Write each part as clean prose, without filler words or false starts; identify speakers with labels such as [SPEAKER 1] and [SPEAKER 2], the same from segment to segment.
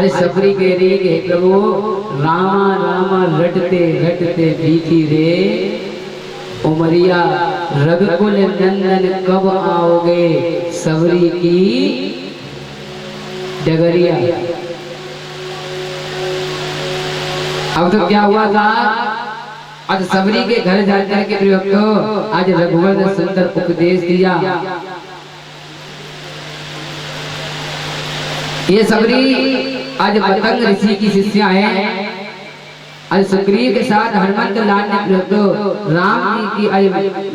[SPEAKER 1] आज सबरी कह रही कि प्रभु रामा रामा रटते रटते बीती रे उमरिया रघुकुल नंदन कब आओगे सबरी की डगरिया। अब तो क्या हुआ था, आज सबरी के घर जाकर के प्रियभक्तों आज रघुवर ने सुंदर उपदेश दिया। ये सबरी आज पतंग ऋषि की शिष्या है। आज सुग्रीव के साथ हनुमंत लाल ने प्रियभक्तों राम जी की आज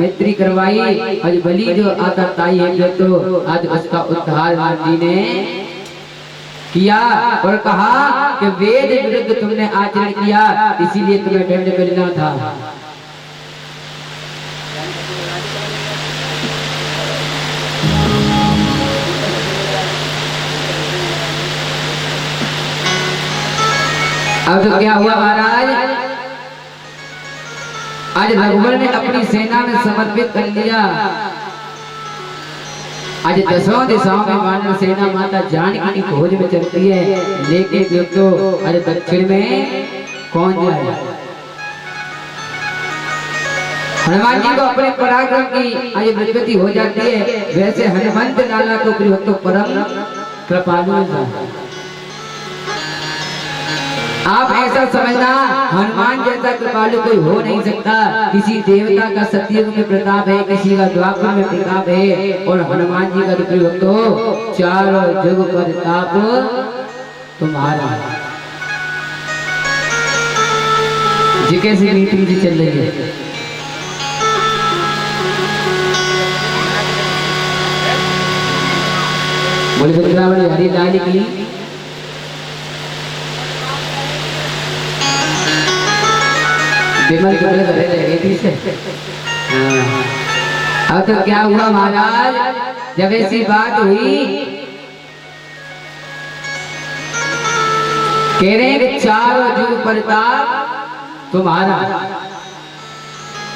[SPEAKER 1] मैत्री करवाई। आज बलि जो आता ताई है प्रियभक्तों आज उसका उद्धार राम जी ने किया और कहा कि वेद विरुद्ध तुमने आचरण किया इसीलिए तुम्हें दंड मिलना था। अब तो क्या हुआ महाराज, आज रघुवर ने अपनी सेना में समर्पित कर दिया। आज दसों दिशाओं में वानर सेना माता जानकी की खोज में चलती है, लेकिन दोस्तों आज दक्षिण में कौन जाए। हनुमान जी को अपने पराक्रम की आज विस्मृति हो जाती है। वैसे हनुमंत लाला को प्रियभक्तों परम कृपालु था। आप ऐसा समझना हनुमान जैसा कृपालु कोई हो नहीं सकता। किसी देवता का सतयुग में प्रताप है, किसी का द्वापर में प्रताप है, और हनुमान जी का प्रियभक्तों चारों जुग पर ताप तुम्हारा। जी कैसी मीटिंग जी चल रही है। बोले बद्रावली हरी लाल की विमल विमल करे लगे से। अब तो क्या हुआ महाराज, जब ऐसी बात हुई कह रहे कि चारों युग प्रताप तुम्हारा।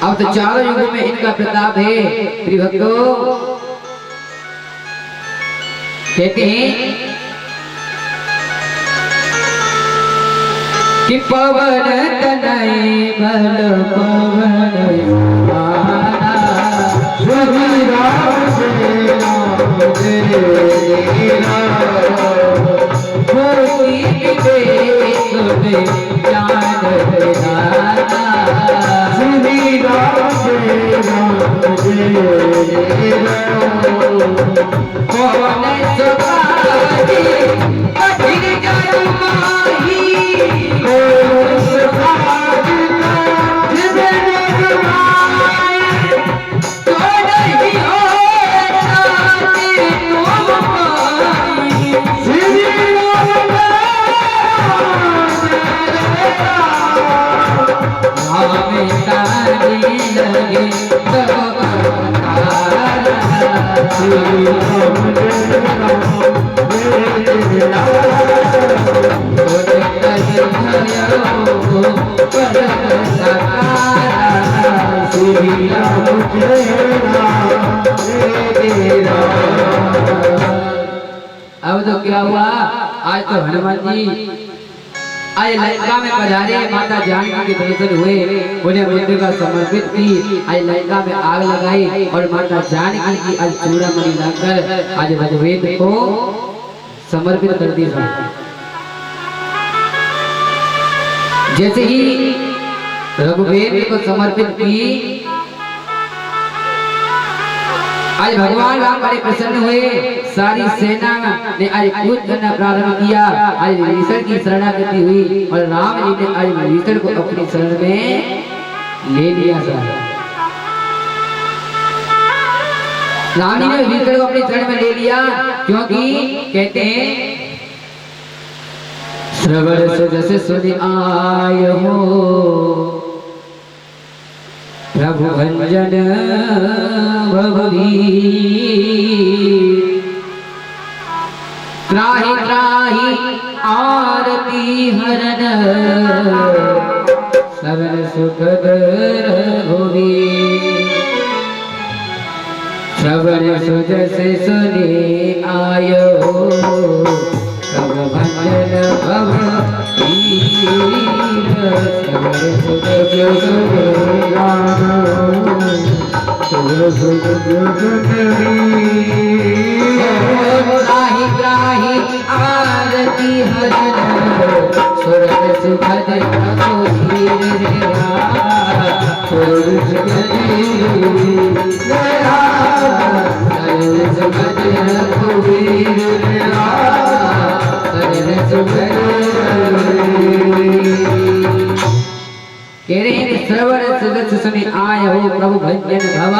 [SPEAKER 1] अब तो चारों युगों में इनका प्रताप है। प्रियभक्तों कहते हैं कि पवन तनय बल पवन अब तो क्या हुआ, आज तो हनुमान जी आज लंका में पधारे। माता जानकी के दर्शन हुए, उन्हें बुद्ध का समर्पित की। आज लंका में आग लगाई और माता जानकी की आज चूड़ामणि लाकर आज रघुवेद को समर्पित कर दिया। जैसे ही रघुवेद को समर्पित की आज भगवान राम बड़े प्रसन्न हुए। सारी सेना ने आज कूद करना प्रारंभ किया। आज विभीषण की शरणागति हुई और राम जी ने आज विभीषण को अपनी शरण में ले लिया। राम जी ने विभीषण को अपनी शरण में ले लिया, क्योंकि कहते हैं श्रवण सुजस सुनि आय हो प्रभु भंजन भवभीर त्राहि त्राहि आरती हरन सरन सुखद रघुवीर। श्रवण सुजस सुनि आयो प्रभु भंजन त्राहि त्राहि आरती हरन सुरत सुखद प्रभु धीर सुरत सुखद रघुवीर श्रवण सुगत सुनि आय हो प्रभु भजन भव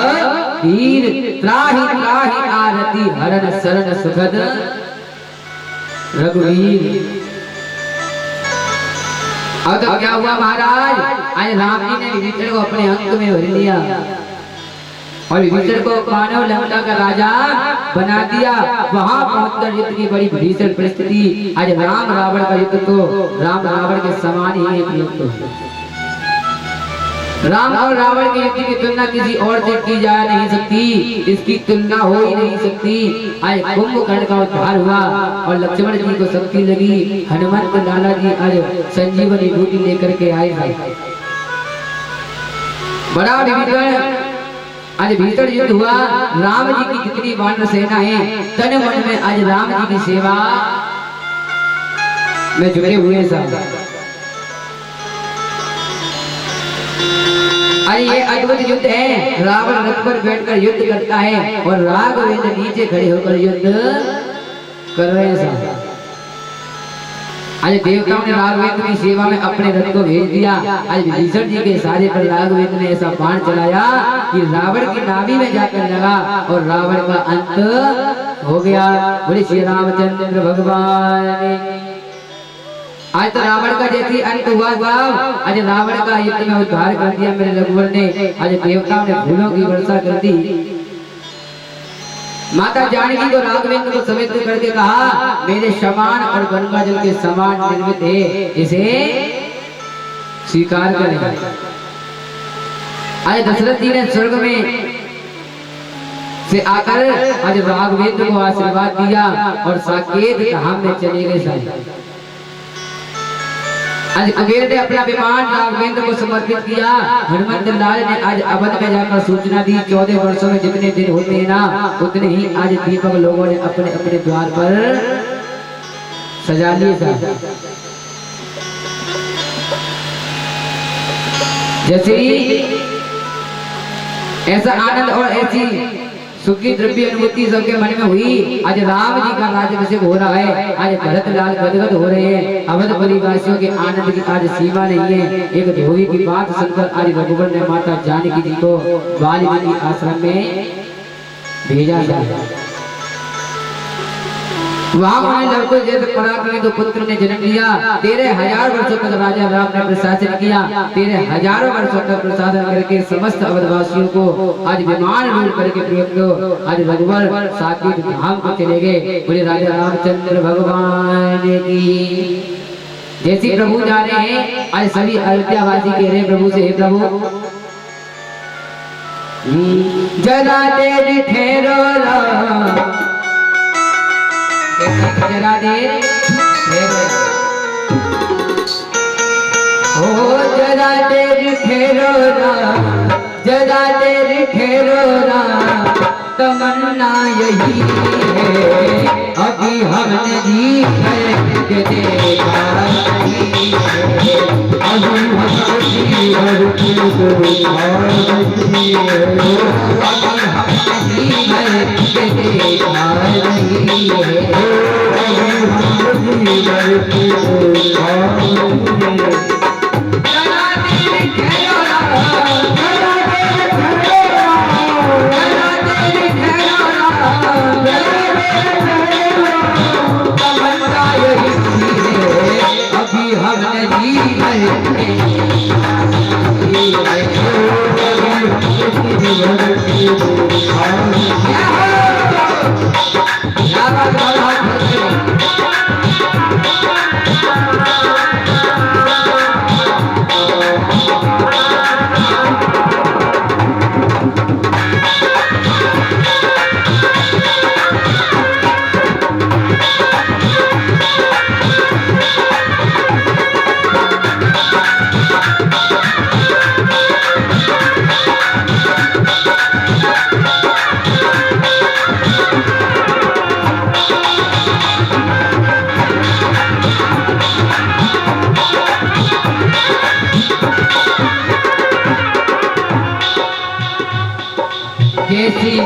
[SPEAKER 1] धीर त्राहि त्राहि आरती हरण शरण सुखद रघुवीर। अब तो क्या हुआ महाराज, आज राम जी ने विभीषण को अपने अंक में भर लिया और विभीषण को मानव लंका का राजा बना दिया। वहां पहुंचकर युद्ध की बड़ी भीषण परिस्थिति, आज राम रावण का युद्ध तो राम रावण के समान ही एक युद्ध है। राम और रावण के युद्ध की तुलना किसी और से की जा नहीं सकती, इसकी तुलना हो ही नहीं सकती। आज कुंभकर्ण का उद्धार हुआ और लक्ष्मण जी को शक्ति लगी, हनुमंत लाला जी आज संजीवनी बूटी लेकर के आए हैं। बड़ा विभीषण आज भीषण युद्ध हुआ। राम जी की जितनी वानर सेना है तन मन में आज राम जी की सेवा में जुड़े हुए सब। अरे ये अद्भुत युद्ध है। रावण रथ पर बैठकर युद्ध करता है और राघवेंद्र नीचे खड़े होकर युद्ध कर रहे हैं सब। आज देवताओं ने राघवेंद्र की सेवा में अपने रथ को भेज दिया। आज विभीषण जी के सारे पर राघवेंद्र ने ऐसा बाण चलाया कि रावण की नाभि में जाकर लगा और रावण का अंत हो गया। बोले श्री रामचंद्र भगवान। आज तो रावण का जैसी अंत हुआ, आज रावण का युद्ध में उद्धार कर दिया मेरे रघुवर ने। आज देवताओं ने फूलों की वर्षा कर दी। माता जानकी को राघवेंद्र को समेत करके कहा, मेरे समान और गंगा जल के समान निर्मित है, इसे स्वीकार करें। आज दशरथ जी ने स्वर्ग में से आकर आज राघवेंद्र को आशीर्वाद दिया और साकेत धाम में चले गए सारे। आज कुबेर ने अपना विमान राघवेंद्र को समर्पित किया। हनुमंत लाल ने आज अवध में जाकर सूचना दी, 14 वर्षों में जितने दिन होते हैं ना उतने ही आज दीपक लोगों ने अपने अपने द्वार पर सजा लिए। जैसे ही ऐसा आनंद और ऐसी सुख की द्रव्य अनुभूति सबके मन में हुई। आज राम जी का राज्याभिषेक हो रहा है। आज भरत लाल गदगद हो रहे हैं। अवध परिवासियों के आनंद की आज सीमा नहीं है। एक धोबी की बात सुनकर आज रघुवर ने माता जानकी जी को वाल्मीकि आश्रम में भेजा जाए। वहां उन्हें लड़कों जैसे पराक्रमी दो पुत्र ने जन्म लिया। 13,000 वर्षों तक राजा राम ने प्रशासन किया। 13,000 वर्षों तक प्रशासन करके समस्त अवधवासियों को आज विमान रूढ़ करके प्रयोग आज रघुवर साकेत धाम को चले गए। बोले राजा रामचंद्र भगवान की। जैसे प्रभु जा रहे हैं आज सभी अयोध्यावासी कह रहे प्रभु से, हे प्रभु जरा देर ठहरो, जरा देर हो, जरा देर ठहरो ना, जरा देर ठहरो ना, तमन्ना यही है अभी हमने जी के देखा नहीं है, अभी हमने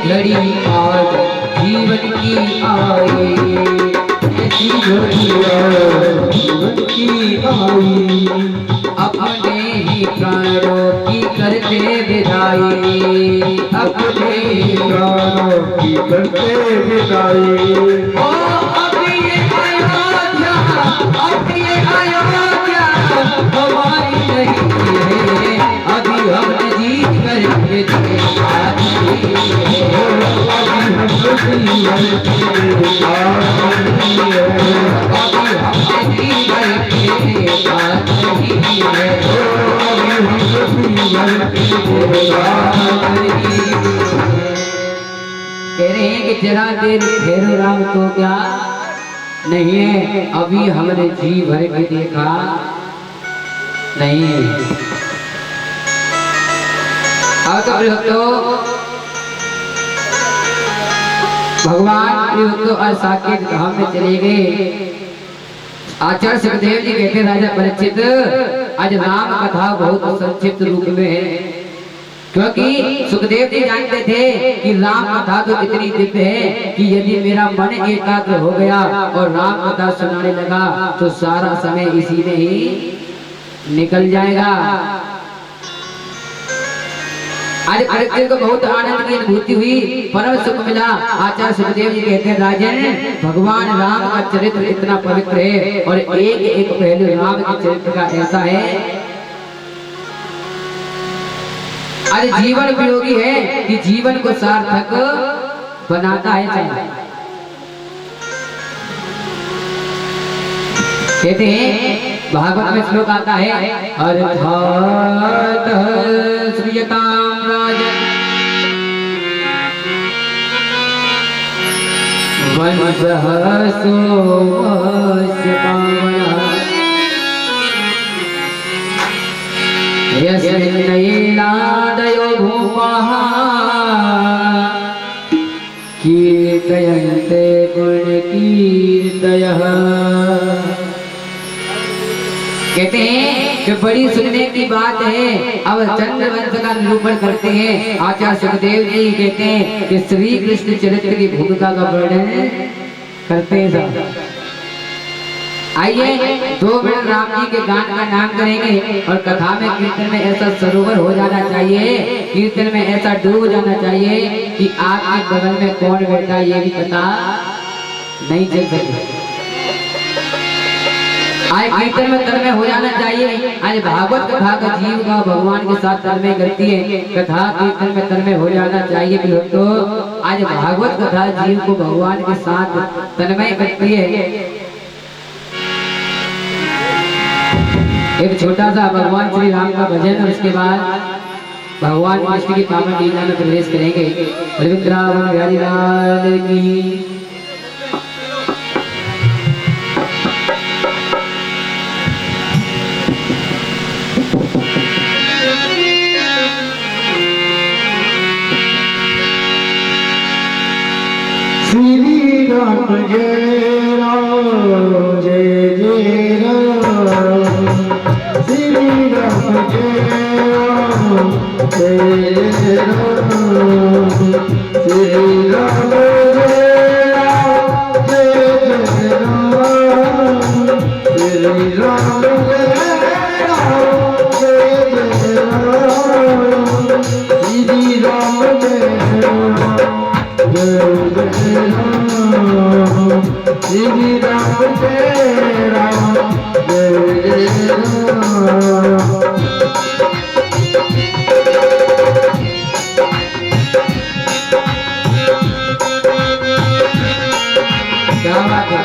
[SPEAKER 1] घड़ी आज जीवन की आई, ऐसी घड़ी आज जीवन की आई। अपने ही प्राणों की करते विदाई, अपने
[SPEAKER 2] प्राणों की करते विदाई।
[SPEAKER 1] ओ अब ये अयोध्या, अब ये अयोध्या हमारी नहीं है, अभी हम जीत करके दिखाते हैं।
[SPEAKER 2] अभी हम जीवन के साथी हैं,
[SPEAKER 1] अभी हम जीत करके दिखाते हैं।
[SPEAKER 2] अभी हम जीवन के साथी
[SPEAKER 1] कह रहे हैं कि जरा देर ठहरो राम तो क्या नहीं है, अभी हमने जी भर के देखा नहीं है। अब तो प्रियभक्तों भगवान प्रियभक्तों आज साकेत धाम में चले गए। आचार्य सुखदेव जी कहते राजा परीक्षित आज राम कथा बहुत संक्षिप्त रूप में है, क्योंकि सुखदेव जी जानते थे कि राम कथा तो इतनी दिव्य है कि यदि मेरा मन एकाग्र हो गया और राम कथा सुनाने लगा तो सारा समय इसी में ही निकल जाएगा। आज परीक्षित को बहुत आनंद की अनुभूति हुई, परम सुख मिला। आचार्य सुखदेव जी कहते हैं राजन भगवान राम का चरित्र इतना पवित्र है और एक एक पहलू राम के चरित्र का ऐसा है आज जीवन उपयोगी है कि जीवन को सार्थक बनाता है। चाहिए कहते हैं भागवत में श्लोक आता है अर्थात श्रियताम राजन वंशः सोमस्य पावनः यस्मिन्नैलादयो भूमः कीर्तयन्ते गुणकीर्तयः। कहते हैं कि बड़ी सुनने की बात है। अब चंद्रवंश का निरूपण करते हैं आचार्य सुखदेव जी। कहते हैं कि श्री कृष्ण चरित्र की भूमिका का वर्णन करते हैं। आइए 2 मिनट राम जी के गान का नाम करेंगे और कथा में कीर्तन में ऐसा सरोवर हो जाना चाहिए, कीर्तन में ऐसा डूब जाना चाहिए कि आपके बगल में कौन बैठा ये भी पता नहीं चल सके। आज कीर्तन में तन्मय हो जाना चाहिए। आज भागवत कथा का जीव का भगवान के साथ तन्मय करती है, कथा कीर्तन में तन्मय हो जाना चाहिए। तो आज भागवत कथा जीव को भगवान के साथ तन्मय करती है। एक छोटा सा भगवान श्री राम का भजन और उसके बाद भगवान कृष्ण की पावन लीला में प्रवेश करेंगे। वृंदावन बिहारी लाल की
[SPEAKER 2] श्री राम जय राम जय जय राम, श्री राम जय राम जय जय राम, श्री राम जय राम जय जय राम, श्री राम जय राम जय जय राम, श्री राम जय राम जय जय राम, श्री राम जय राम जय जय राम।
[SPEAKER 1] क्या बात है।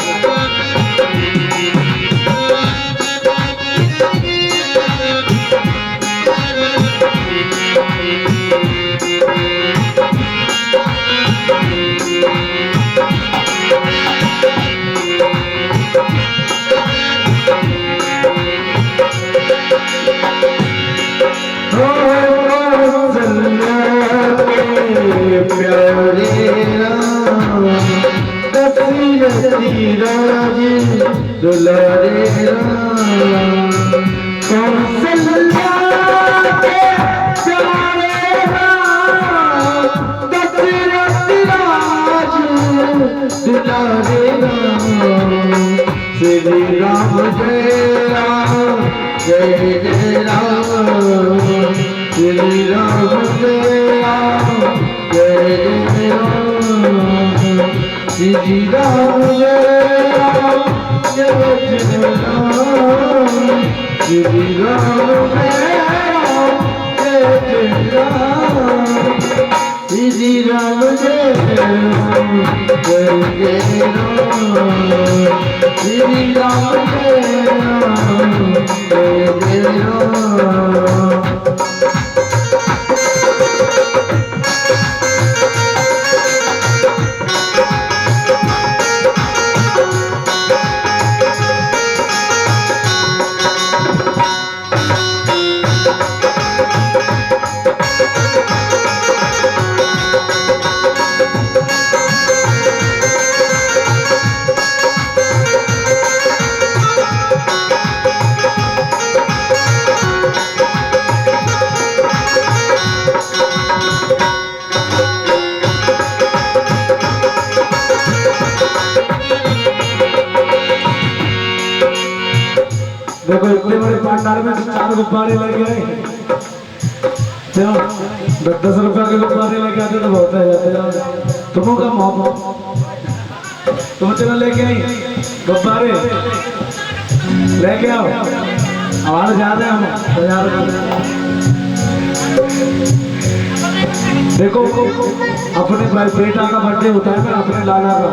[SPEAKER 2] दुलारे राम कौशल्या के प्यारे राम, दशरथ दुलारे राम श्री राम जय राम जय जय राम श्री राम जय राम जय जय राम श्री राम जय राम जय जय राम श्री राम जय राम जय जय राम श्री राम जय राम जय जय राम श्री राम जय राम जय जय राम देखो इतने बड़े पंडाल में 4 गुब्बारे लग गए क्यों 10-10 रुपया के गुब्बारे लेके आते तो बहुत है जाते तुमों का मौका तुम चलो लेके आई गुब्बारे लेके आओ आवाज ज्यादा हम बाजार देखो अपने बेटा का बर्थडे होता है ना अपने लाला का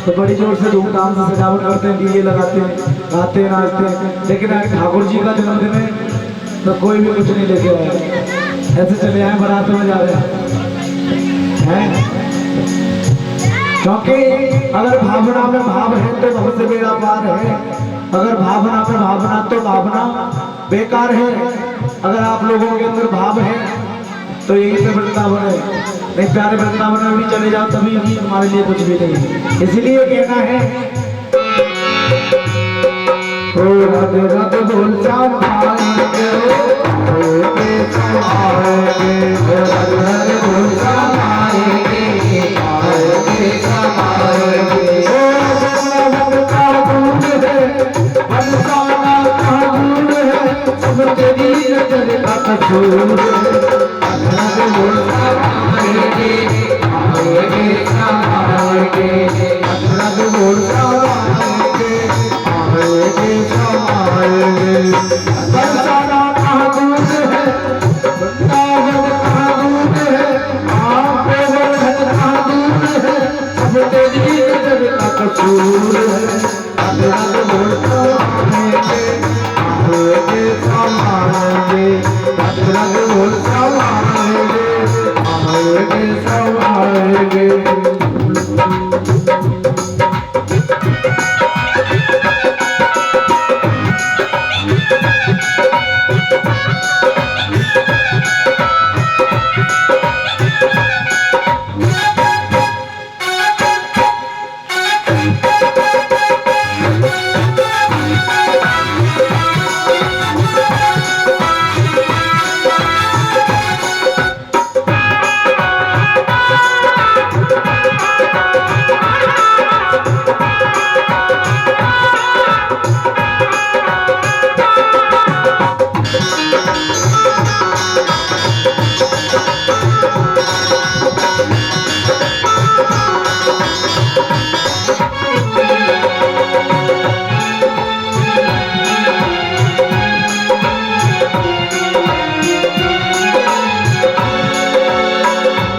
[SPEAKER 2] तो बड़ी जोर से धूमधाम से सजावट करते हैं डीजे लगाते हैं गाते हैं नाचते हैं लेकिन आज ठाकुर जी का जन्मदिन है तो कोई भी कुछ नहीं लेके आया ऐसे चले आए बारात में जा रहे हैं क्योंकि अगर भावना में भाव है तो बहुत से बेड़ा पार है अगर भावना में भावना तो भावना बेकार है अगर आप लोगों के अंदर भाव है तो यही से वृंदावन है नहीं प्यारे वृंदावन में भी चले जाओ तभी भी हमारे लिए कुछ भी नहीं इसलिए कहना है रग रग बोल पाएंगे रग रग बोल पाएंगे तेरी नजर का कसूर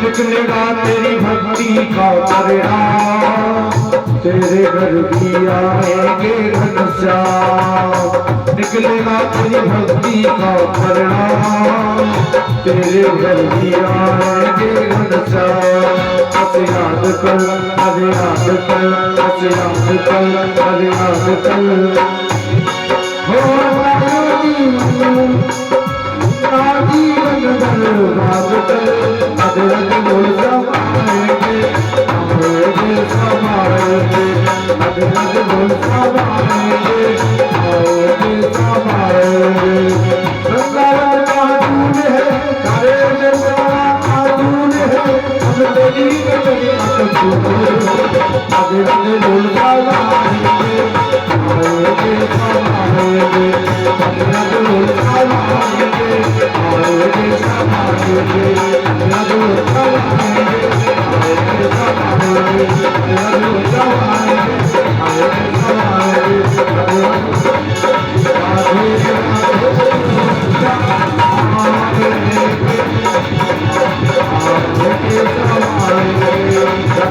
[SPEAKER 2] निकलेगा तेरी भक्ति का परिणाम तेरे घर भी आएंगे घनश्याम निकलेगा तेरी भक्ति का परिणाम तेरे घर भी आएंगे घनश्याम बस याद कर अरे याद कर बस याद कर अरे याद कर हो भाग कर अदरक बोल समाएंगे अदरक बोल समाएंगे गंगारा कानून है तारे में सारा कानून है हम तेरी नजर आगे आगे ढोल बजाएंगे, आएंगे सब आएंगे, आगे आगे ढोल बजाएंगे, आएंगे सब आएंगे, आगे आगे ढोल बजाएंगे, आएंगे सब आएंगे, आगे आगे ढोल बजाएंगे, आएंगे सब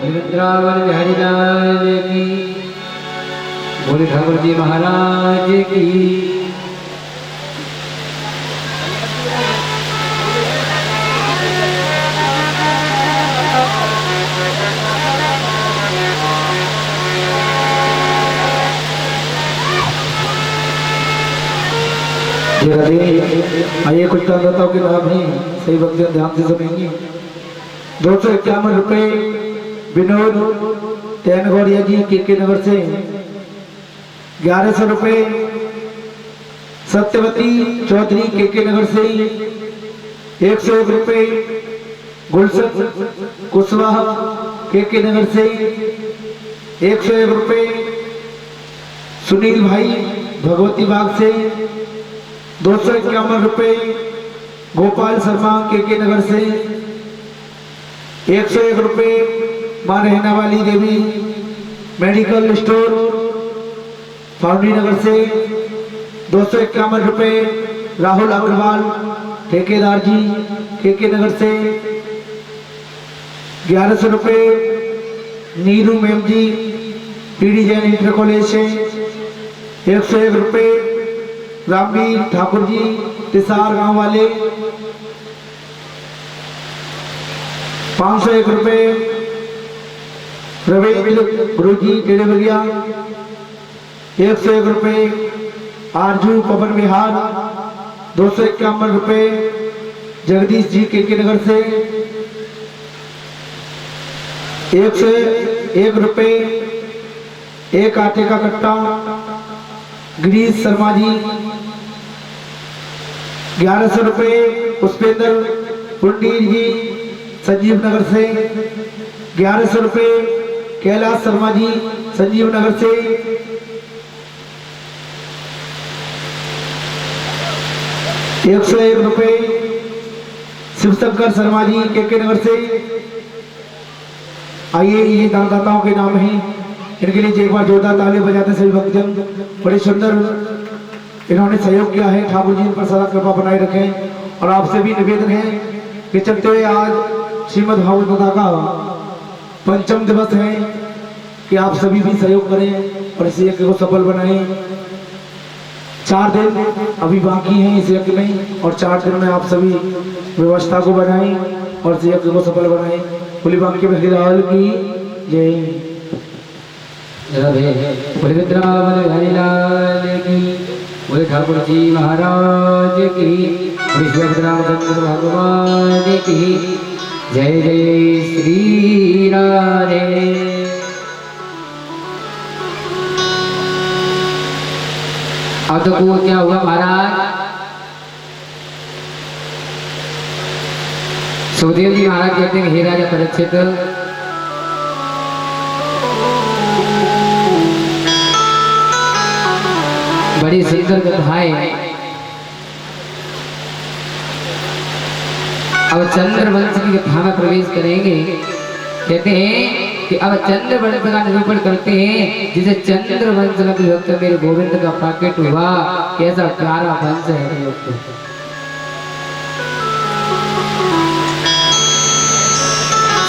[SPEAKER 1] वृंदावन बिहारी लाल की, बोले ठाकुर जी महाराज की।
[SPEAKER 2] आइए कुछ दाताओं के लाभ हैं, सही वक्त ध्यान से सुनेंगे। 251 रुपए विनोद तैनगौरिया जी के नगर से, 1100 रुपए सत्यवती चौधरी के नगर से, 101 रुपए गुलशन कुशवाहा के नगर से, 101 रुपए सुनील भाई भगवती बाग से, 251 रुपए गोपाल शर्मा के नगर से, 101 रुपए मां रहना वाली देवी मेडिकल स्टोर फाउंड्री नगर से, 251 रुपए राहुल अग्रवाल ठेकेदार जी के नगर से, 1100 रुपए नीरू मैम जी पीडी जैन इंटर कॉलेज से, 101 रुपए रामवीर ठाकुर जी तिसार गांव वाले, 501 रुपए रविंद्र गुरु जी टेढ़े बगिया, 101 रुपए आरजू पवन विहार, 251 रुपए जगदीश जी के नगर से, 101 रुपए एक आटे का कट्टा गिरीश शर्मा जी, 1100 रुपए पुष्पेंद्र पुंडीर जी संजीव नगर से, 1100 रुपए कैलाश शर्मा जी संजीव नगर से, 101 रुपए शिवशंकर शर्मा जी के नगर से। आइए ये दानदाताओं के नाम हैं, इनके लिए एक बार जोरदार ताली बजाते सभी भक्तजन। बड़े सुंदर इन्होंने सहयोग किया है, ठाकुर जी इन पर सदा कृपा बनाए रखें। और आपसे भी निवेदन है कि चलते हुए आज श्रीमद् भागवत कथा का पंचम दिवस है कि आप सभी भी सहयोग करें और इस यज्ञ को सफल बनाएं। 4 दिन अभी बाकी हैं इस यज्ञ में और 4 दिन में आप सभी व्यवस्था को बनाएं और इस यज्ञ को सफल बनाएं। बोली बांके बिहारी लाल की जय।
[SPEAKER 1] वृंदावन बिहारी लाल की, बोले ठाकुर जी महाराज की, रामचंद्र भगवान की जय। जय श्री राधे। अब तो वो क्या हुआ महाराज, सुखदेव जी महाराज कहते हैं हे राजा परीक्षित, बड़ी सुंदर कथाएं। अब चंद्रवंश की कथा में प्रवेश करेंगे। कहते हैं कि अब चंद्रवंश का निरूपण करते हैं, जिसे चंद्रवंश में विभक्त मेरे गोविंद का प्रकट हुआ, कैसा प्यारा वंश है।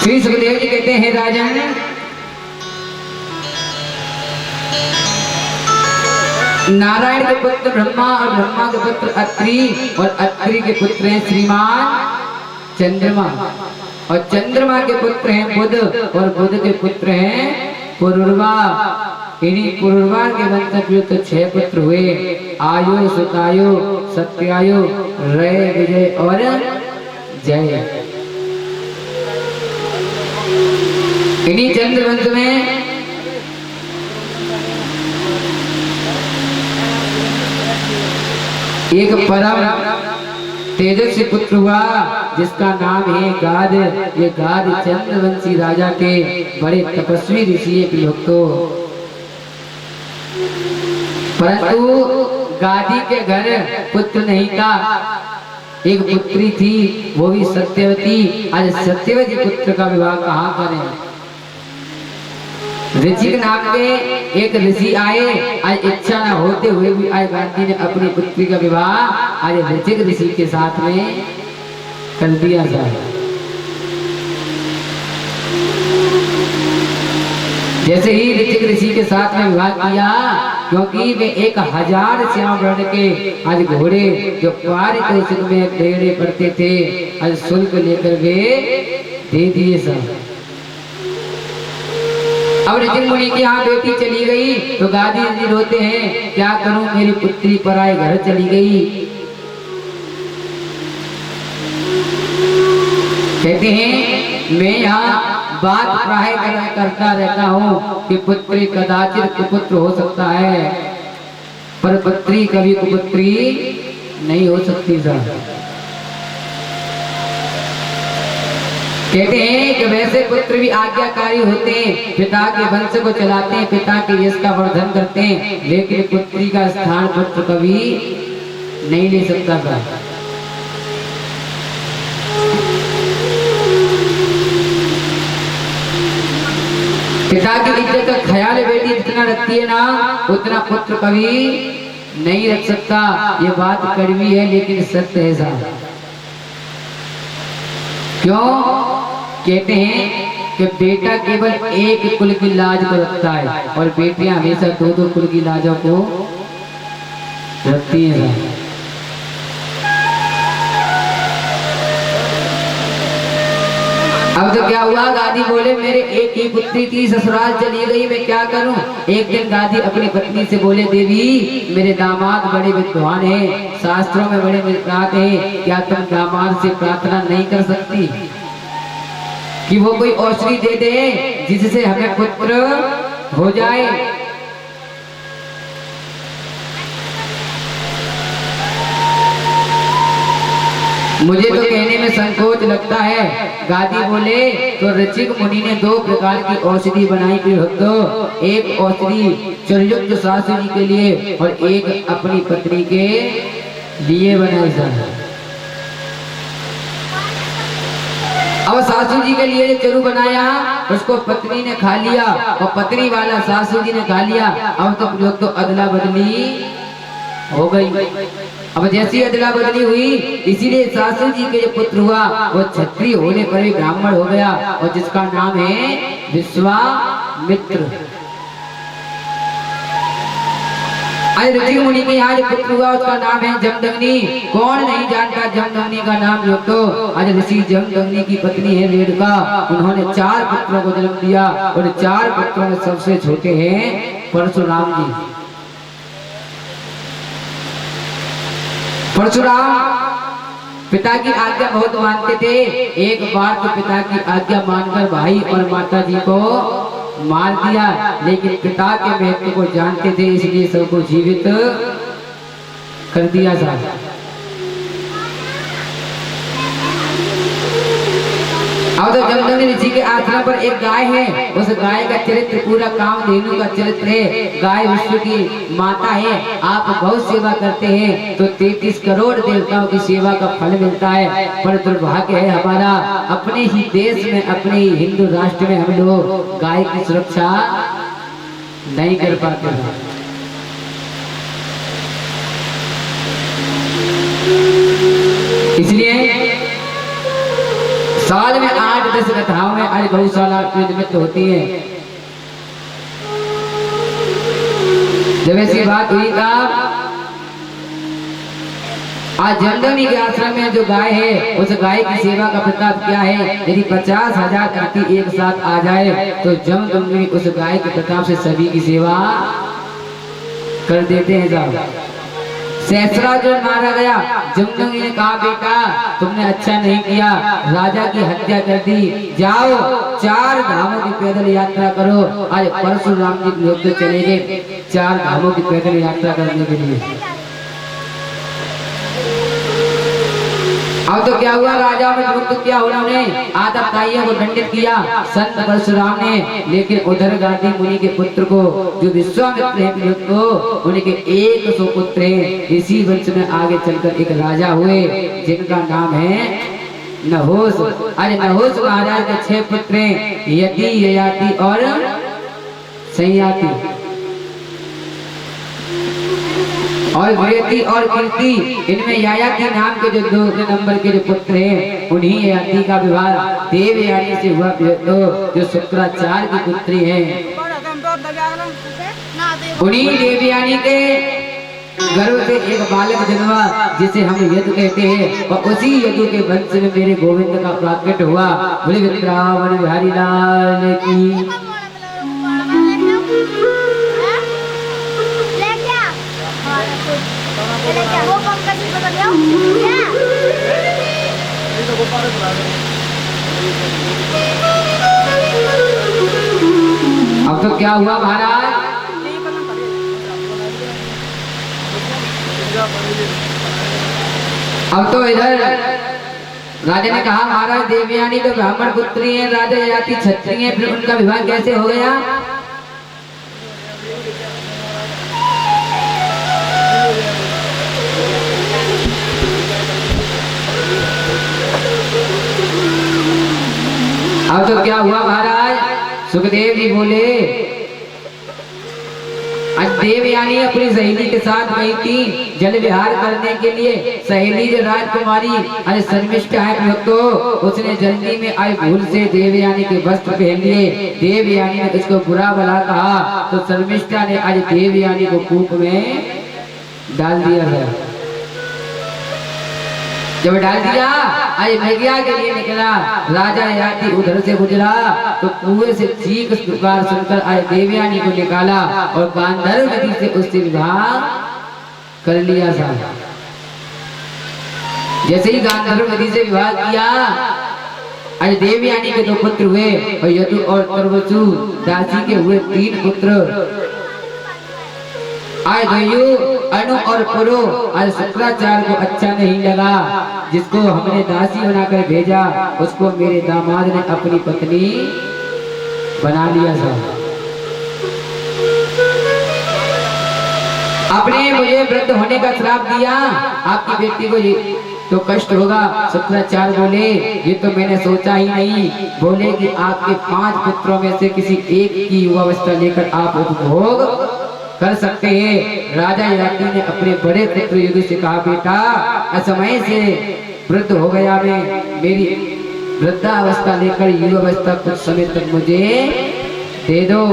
[SPEAKER 1] श्री सुखदेव जी कहते हैं राजन, नारायण के पुत्र ब्रह्मा और ब्रह्मा के पुत्र अत्रि और अत्रि के पुत्र हैं श्रीमान चंद्रमा और चंद्रमा के पुत्र हैं बुध और बुध के पुत्र हैं पुरुरवा। इन्हीं पुरुरवा के वंश तो 6 पुत्र हुए, आयु सुतायु सत्यायु रय विजय और जय। इन्हीं चंद्रवंश में एक परम तेजस्वी पुत्र हुआ जिसका नाम है गाद। ये गाद चंद्रवंशी राजा के बड़े तपस्वी ऋषि के भक्तों। परंतु गादी के घर पुत्र नहीं था, एक पुत्री थी, वो भी सत्यवती। आज सत्यवती पुत्र का विवाह कहाँ करें? ऋषि के नाम के एक ऋषि आए। आज इच्छा न होते हुए भी आज गांधी ने अपनी पुत्री का विवाह आज ऋषिक ऋषि के साथ में कर दिया जाए। जैसे ही ऋषिक ऋषि के साथ में विवाह किया, क्योंकि वे 1000 श्याम वर्ण के आज घोड़े जो पारितोषिक में देने पड़ते थे, आज शुल्क लेकर वे दे दिए सब। अब ऋषि मुनि की यहाँ बेटी चली गई तो गादी जी रोते हैं, क्या करूं मेरी पुत्री पराए घर चली गई। कहते हैं मैं यहाँ बात प्राय करता रहता हूँ कि पुत्री कदाचित कुपुत्र हो सकता है, पर पुत्री कभी कुपुत्री नहीं हो सकती सर। कहते हैं कि वैसे पुत्र भी आज्ञाकारी होते हैं, पिता के वंश को चलाते हैं, पिता के यश का वर्धन करते हैं, लेकिन पुत्री का स्थान पुत्र कभी नहीं ले सकता था। पिता की इज्जत का ख्याल बेटी जितना रखती है ना, उतना पुत्र कभी नहीं रख सकता। ये बात कड़वी है लेकिन सत्य है साहब। क्यों? कहते हैं कि बेटा केवल एक कुल की लाज को रखता है और बेटियां हमेशा 2-2 कुल की लाजों को रखती हैं। अब तो क्या हुआ, गादी बोले मेरे एक ही पुत्री थी, ससुराल चली गई, मैं क्या करूं। एक दिन गादी अपनी पत्नी से बोले, देवी मेरे दामाद बड़े विद्वान हैं, शास्त्रों में बड़े विद्वान हैं, क्या तुम दामाद से प्रार्थना नहीं कर सकती कि वो कोई औषधि दे दे जिससे हमें पुत्र हो जाए। मुझे तो कहने में संकोच लगता है। गादी बोले तो ऋषिक मुनि ने 2 प्रकार की औषधि बनाई थी भक्तों। एक औषधि चरयुक्त सासू जी के लिए और एक अपनी पत्नी के लिए बनाई सर। अब सासू जी के लिए चरु बनाया, उसको पत्नी ने खा लिया और पत्नी वाला सासू जी ने खा लिया। अब तो लोग तो अदला बदली हो गई। अब जैसी अदला बदली हुई, इसीलिए सासू जी के जो पुत्र हुआ वो क्षत्रिय होने पर भी ब्राह्मण हो गया और जिसका नाम है विश्वामित्र। आज ऋषि मुनि के यहाँ जो पुत्र हुआ उसका नाम है जमदग्नि। कौन नहीं जानता जमदग्नि का नाम। योग तो आज ऋषि जमदग्नि की पत्नी है रेणुका, उन्होंने 4 पुत्रों को जन्म दिया और 4 पुत्रों में सबसे छोटे हैं परशुराम जी। परशुराम पिता की आज्ञा बहुत मानते थे। एक बार तो पिता की आज्ञा मानकर भाई और माता जी को मार दिया, लेकिन पिता के महत्व को जानते थे इसलिए सबको जीवित कर दिया जाए। अब तो जमदग्नि ऋषि के आश्रम पर एक गाय है, उस गाय का चरित्र पूरा कामधेनु का चरित्र है। गाय विश्व की माता है। आप गौ सेवा करते हैं तो 33 करोड़ देवताओं की सेवा का फल मिलता है, पर दुर्भाग्य है हमारा अपने ही देश में, अपने ही हिंदू राष्ट्र में हम लोग गाय की सुरक्षा नहीं कर पाते हैं। इसलिए साल में 8-10 कथाओं में आज गौशाला निमित्त होती है। जब ऐसी बात हुई था, आज जमदग्नि के आश्रम में जो गाय है उस गाय की सेवा का प्रताप क्या है। यदि 50,000 व्यक्ति एक साथ आ जाए तो जमदग्नि उस गाय के प्रताप से सभी की सेवा कर देते हैं साहब। सहसरा जो मारा गया। जमदग्नि ने कहा बेटा तुमने अच्छा नहीं किया, राजा की हत्या कर दी, जाओ 4 धामों की पैदल यात्रा करो। आज परशुराम जी लोग तो चले गए 4 धामों की पैदल यात्रा करने के लिए। अब तो क्या हुआ, राजा में मुक्त किया उन्होंने, आतताइयों को दंडित किया संत परशुराम ने। लेकिन उधर गांधी मुनि के पुत्र को जो विश्वामित्र है को उनके 100 पुत्र हैं। इसी वंश में आगे चलकर एक राजा हुए जिनका नाम है नहुष। अरे नहुष महाराज के 6 पुत्र हैं, यति, ययाति और संयाति। और वीरति और कीर्ति, इनमें ययाति नाम के जो 2 नंबर के जो पुत्र हैं उन्हीं ययाति का विवाह देवयानी से हुआ जो शुक्राचार्य की पुत्री है। उन्हीं देवयानी के गर्भ से एक बालक जन्मा जिसे हम यदु कहते हैं, और उसी यदु के वंश में मेरे गोविंद का प्राकट हुआ। बोले वृंदावन बिहारी लाल की। अब तो क्या हुआ महाराज, अब तो इधर राजा ने कहा महाराज देवयानी तो ब्राह्मण पुत्री है, राजा ययाति क्षत्रिय है, फिर उनका विवाह कैसे हो गया। अब तो क्या हुआ महाराज, सुखदेव जी बोले आज देवयानी अपनी सहेली के साथ गई थी जल विहार करने के लिए। सहेली जो राजकुमारी अरे शर्मिष्ठा है तो उसने जल्दी में आई भूल से देवयानी के वस्त्र पहन लिए। देवयानी ने उसको बुरा भला कहा तो शर्मिष्ठा ने आज देवयानी को कूप में डाल दिया है। जब डाल दिया आज मृगया के लिए निकला, राजा ययाति उधर से गुजरा तो कुएं से चीख पुकार सुनकर आज देवयानी को निकाला और गांधर्व विधि से उससे विवाह कर लिया था। जैसे ही गांधर्व विधि से विवाह किया आज देवयानी के 2 पुत्र हुए और यदु और तरवसु दासी के हुए 3 पुत्र। आज गयु अनु और पुरो आज शुक्राचार्य को अच्छा नहीं लगा, जिसको हमने दासी बनाकर भेजा उसको मेरे दामाद ने अपनी पत्नी बना लिया था। आपने मुझे वृद्ध होने का श्राप दिया, आपकी बेटी को तो कष्ट होगा। शुक्राचार्य बोले ये तो मैंने सोचा ही नहीं। बोले कि आपके 5 पुत्रों में से किसी एक की युवावस्था लेकर आप उपभोग कर सकते हैं। राजा ययाति ने अपने बड़े पुत्र यदु से कहा बेटा असमय से वृद्ध हो गया मैं, मेरी वृद्धावस्था लेकर युवावस्था कुछ समय तक मुझे दे दो।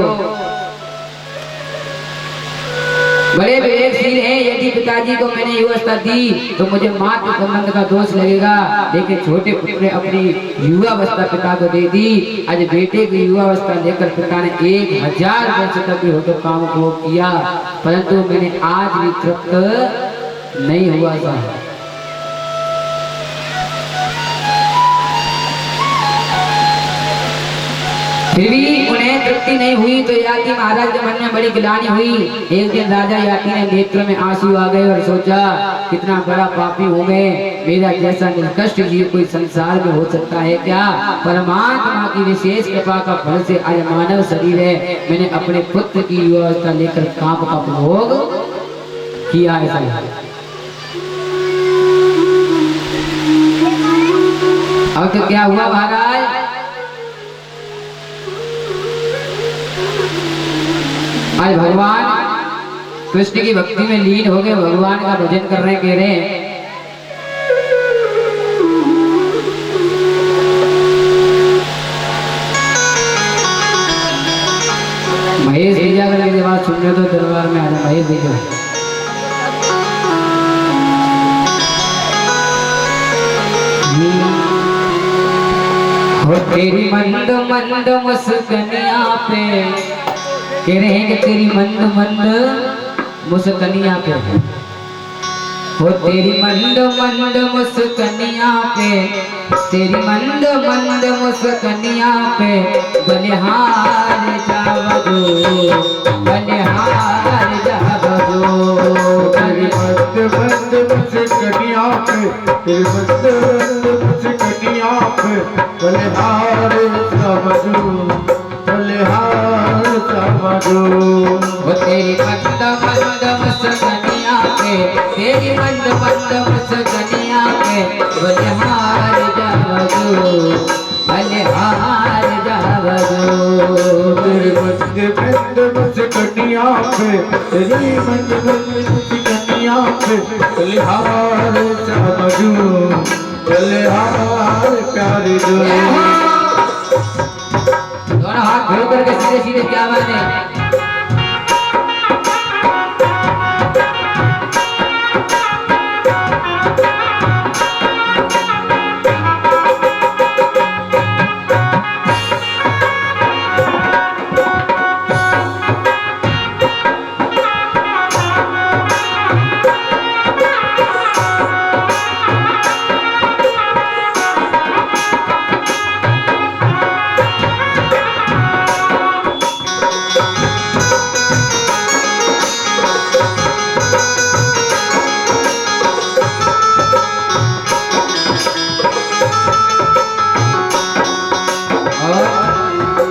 [SPEAKER 1] बड़े विवेकशील हैं, यदि पिताजी को मैंने युवावस्था दी तो मुझे मातृ संबंध का दोष लगेगा, लेकिन छोटे पुत्र ने अपनी युवावस्था पिता को दे दी। आज बेटे की युवावस्था लेकर पिता ने 1000 वर्ष तक भी होकर काम को किया, परंतु मैंने आज भी तृप्त नहीं हुआ था। फिर भी उन्हें तृप्ति नहीं हुई तो ययाति महाराज के मन में बड़ी ग्लानि हुई। एक दिन राजा ययाति ने नेत्र में आंसू आ गए और सोचा कितना बड़ा पापी हूँ मैं, मेरा जैसा निष्कष्ट जीव कोई संसार में हो सकता है क्या। परमात्मा की विशेष कृपा का फल से आज मानव शरीर है, मैंने अपने पुत्र की युवावस्था लेकर काम का उपभोग किया है। अब तो क्या हुआ महाराज, आज भगवान कृष्ण की भक्ति में लीन हो गए, भगवान का भजन कर रहे, कह रहे हैं महेश भैया का मेरी बात सुन रहे तो दरबार में आ जाए। महेश भैया हो तेरी मंद मंद मुस्कनिया पे कह रहे हैं कि तेरी मंद मंद मुस्कनिया पे हो तेरी मंद मंद मुस्कनिया पे, तेरी मंद मंद मुस्कनिया पे बलिहार जावजो, बलिहार जावजो।
[SPEAKER 2] तेरी मंद मंद मुस्कनिया पे, तेरी मंद मंद मुस्कनिया पे बलिहार जावजो, बलिहार जावजो।
[SPEAKER 1] वो तेरी मंद मंद मुस्कनिया पे, तेरी मंद मंद मुस्कनिया पे बलिहार जावजो, बलिहार जावजो।
[SPEAKER 2] तेरी मंद मंद मुस्कनिया पे, तेरी मंद मंद मुस्कनिया पे बलिहार जावजो, बलिहार प्यारी जो।
[SPEAKER 1] दोनों हाथ जोड़ करके सीधे सीधे क्या बात है।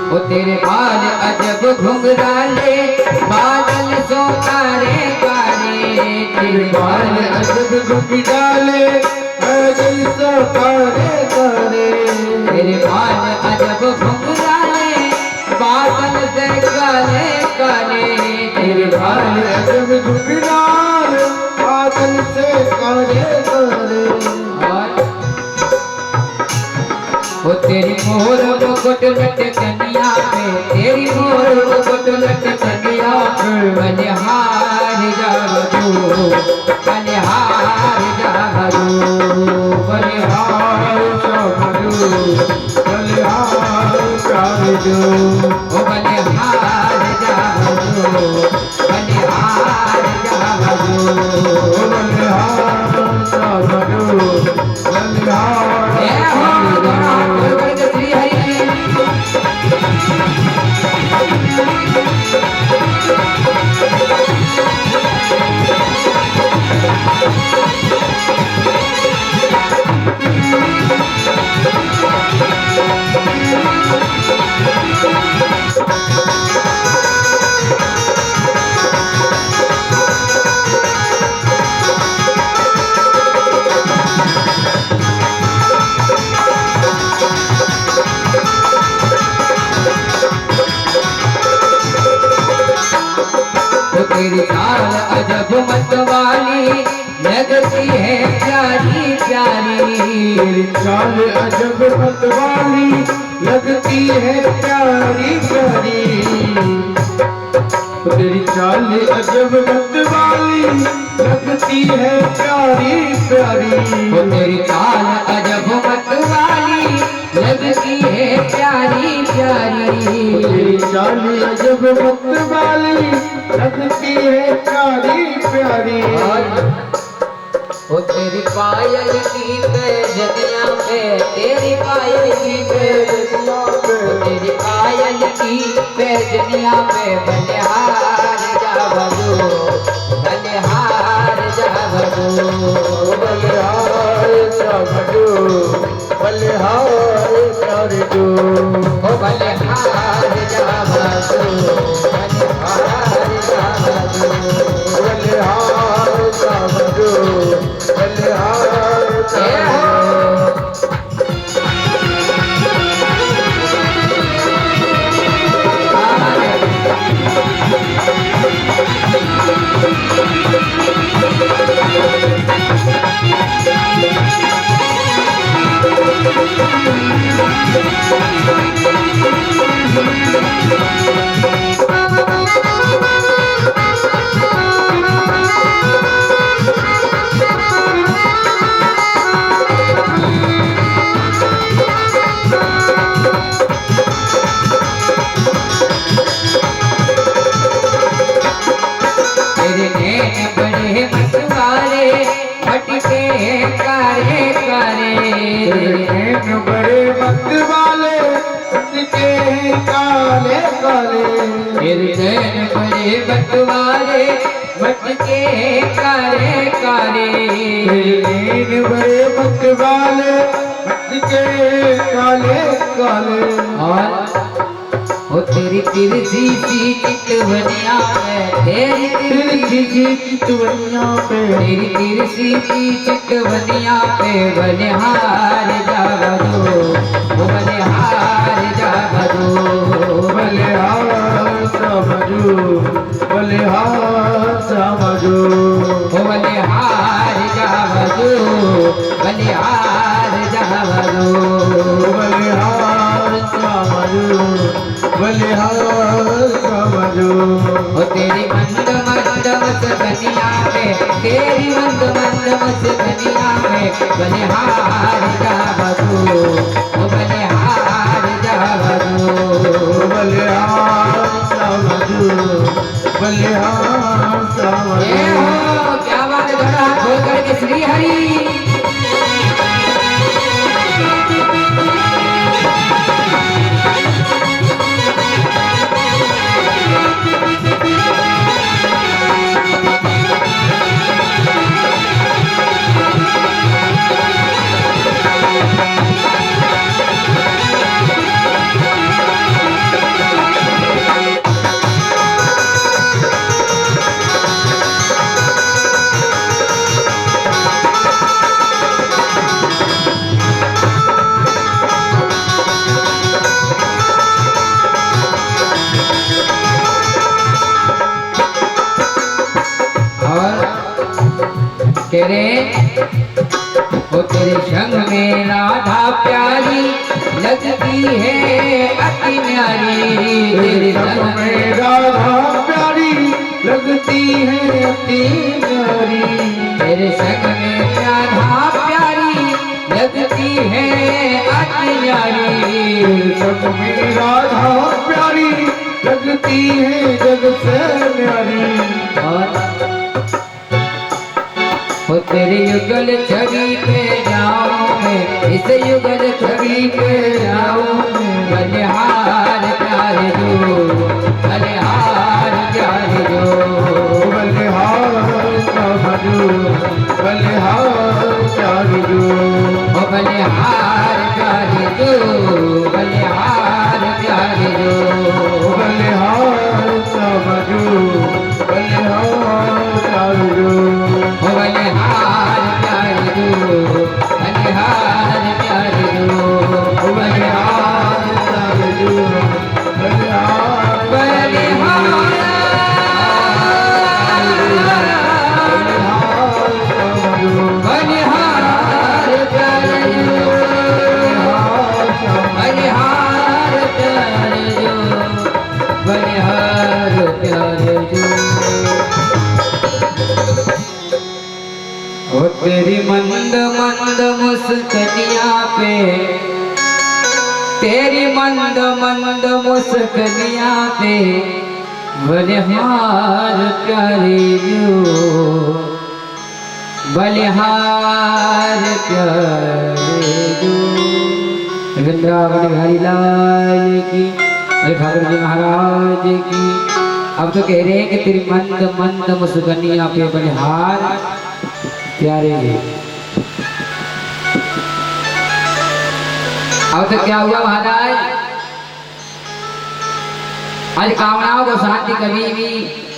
[SPEAKER 1] वो तेरे बाल अजब घुंघराले, बादल सो कारे कारे।
[SPEAKER 2] तेरे बाल अजब घुंघराले, बादल सो कारे कारे।
[SPEAKER 1] तेरे बाल अजब घुंघराले, बादल से काले काले।
[SPEAKER 2] तेरे बाल अजब घुंघराले, बादल से कारे कारे।
[SPEAKER 1] वो तेरी मोर मुकुट लटकनिया पे, तेरी मोर मुकुट लटकनिया पे बलिहार जावजो, बलिहार जावजो,
[SPEAKER 2] बलिहार जावजो, बलिहार जावजो।
[SPEAKER 1] ओ बलिहार जावजो, बलिहार जावजो,
[SPEAKER 2] बलिहार जावजो, बलिहार
[SPEAKER 1] तेरी चाल अजब मतवाली, लगती है प्यारी प्यारी।
[SPEAKER 2] तेरी चाल अजब मतवाली, लगती है प्यारी प्यारी। तेरी चाल अजब मतवाली, लगती है प्यारी प्यारी।
[SPEAKER 1] तेरी चाल अजब मतवाली, लगती है प्यारी प्यारी।
[SPEAKER 2] तेरी चाल अजब मतवाली, लगती है प्यारी प्यारी।
[SPEAKER 1] ओ तेरी पायल की पैजनिया पे, तेरी पायल की पैजनिया पे, तेरी पायल की पैजनिया पे बलिहार जावजो, बलिहार जावजो,
[SPEAKER 2] बलिहार जावजो, बलिहार जावजो।
[SPEAKER 1] ओ बलिहार जावजो, बलिहार जावजो,
[SPEAKER 2] बलिहार जावजो, बलिहार जावजो।
[SPEAKER 1] फिर नैन बड़े बटवारे मटके कारे कारे
[SPEAKER 2] नैन बड़े बटवाले मटके काले काले
[SPEAKER 1] और ओ तेरी तिरछी सी चितवनिया में तेरी तिरछी सी चितवनिया पे तेरी तिरछी सी चितवनिया पे बलिहार जा बजो ओ बलिहार जा बजो
[SPEAKER 2] बलिहार समझो बलिहार समझो
[SPEAKER 1] ओ बलिहार जा बजो बलिहार जा बजो
[SPEAKER 2] बलिहार समझो बलिहार समझो
[SPEAKER 1] ओ तेरी मंद मंद मुस्कनिया पे तेरी मंद मंद मुस्कनिया पे बलिहार जा बजो ओ बलिहार जा बजो
[SPEAKER 2] बलिहार समझो बलिहार समझो
[SPEAKER 1] ये हो क्या बात है दोनों हाथ खोल करके श्री हरि तेरे ओ तेरे संग में राधा प्यारी लगती है अति न्यारी तेरे संग में
[SPEAKER 2] राधा प्यारी लगती है अति प्यारी
[SPEAKER 1] तेरे संग में राधा प्यारी लगती है अति न्यारी
[SPEAKER 2] सब में राधा प्यारी लगती है जग से न्यारी
[SPEAKER 1] ओ तेरे युगल छवि पे जाऊं मैं इस युगल छवि पे जाऊं बलिहार प्यारे जो बलिहार प्यारे जो
[SPEAKER 2] बलिहार समझो बलिहार प्यारे जो
[SPEAKER 1] ओ बलिहार प्यारे जो बलिहार प्यारे जो
[SPEAKER 2] बलिहार समझो बलिहार प्यारे जो
[SPEAKER 1] ओ बलिहार प्यारे जो बलिहार प्यारे जो
[SPEAKER 2] बलिहार प्यारे जो बलिहार
[SPEAKER 1] बलिहार प्यारे जो ओ तेरी मंद मंद मुस्कनिया पे तेरी मंद मंद मुस्कनिया पे बलिहार प्यारे जो बलिहार प्यारे जो वृंदावन बिहारी लाल की अरे ठाकुर जी महाराज की। अब तो कह रहे हैं कि तेरी मंद मंद मुस्कनिया पे बलिहार प्यारे जी। अब तो क्या हुआ महाराज, आज कामनाओं को शांति कभी भी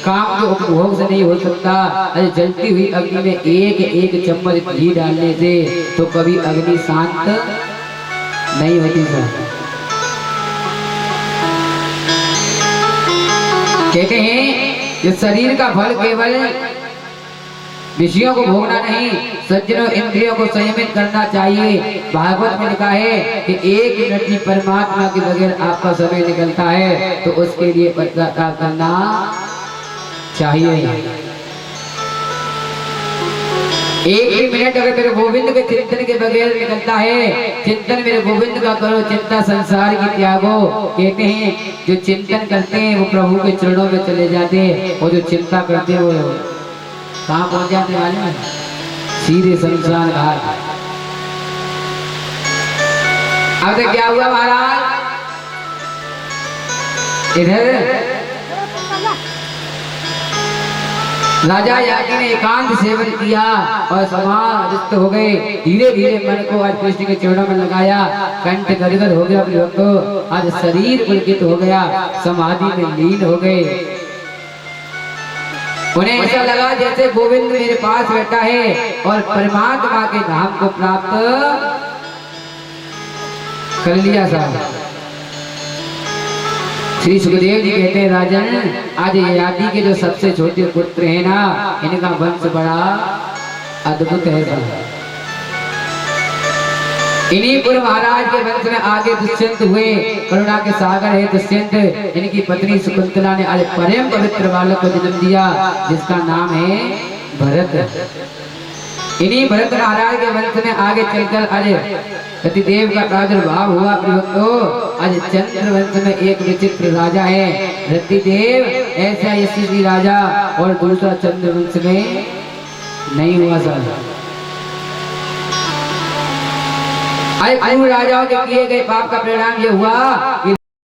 [SPEAKER 1] काम के उपभोग से नहीं हो सकता। आज जलती हुई अग्नि में एक एक चम्मच घी डालने से तो कभी अग्नि शांत नहीं होती सर। कहते हैं कि शरीर का फल केवल विषयों को भोगना नहीं, सज्जनों इंद्रियों को संयमित करना चाहिए। भागवत में लिखा है कि एक मिनट भी परमात्मा के बगैर आपका समय निकलता है तो उसके लिए पश्चाताप करना चाहिए। एक ही मिनट अगर मेरे गोविंद के चिंतन के बगैर निकलता है, चिंतन मेरे गोविंद का करो, चिंता संसार की त्यागो। कहते हैं जो चिंतन करते हैं वो प्रभु के चरणों में चले जाते हैं, और जो चिंता करते हैं वो कहाँ पहुंच जाते हैं मालूम है? सीधे संसार घाट। अब तो क्या हुआ महाराज, इधर राजा याज्ञ ने एकांत सेवन किया और समाधिस्थ हो गए। धीरे धीरे मन को आज कृष्ण के चरणों में लगाया, कंठ गदगद हो गया अपने भक्तों, आज शरीर पुलकित हो गया, समाधि में लीन हो गए। उन्हें ऐसा लगा जैसे गोविंद मेरे पास बैठा है और परमात्मा के धाम को प्राप्त कर लिया साहब। श्री सुखदेव जी कहते हैं राजन, आज ययाति के जो सबसे छोटे पुत्र हैं ना, इनका वंश बड़ा अद्भुत है साहब। इन्हीं पुर महाराज के वंश में आगे दुष्यंत हुए, करुणा के सागर है दुष्यंत। इनकी पत्नी शकुंतला ने आज परम पवित्र बालक को जन्म दिया, जिसका नाम है भरत। इन्हीं भरत महाराज के वंश में आगे चलकर आज सतीदेव का प्रादुर्भाव हुआ। आज चंद्र वंश में एक विचित्र राजा है रतिदेव, ऐसा यशस्वी राजा और दूसरा चंद्र वंश में नहीं हुआ सर। पूर्व राजाओं के किए गए पाप का परिणाम ये हुआ कि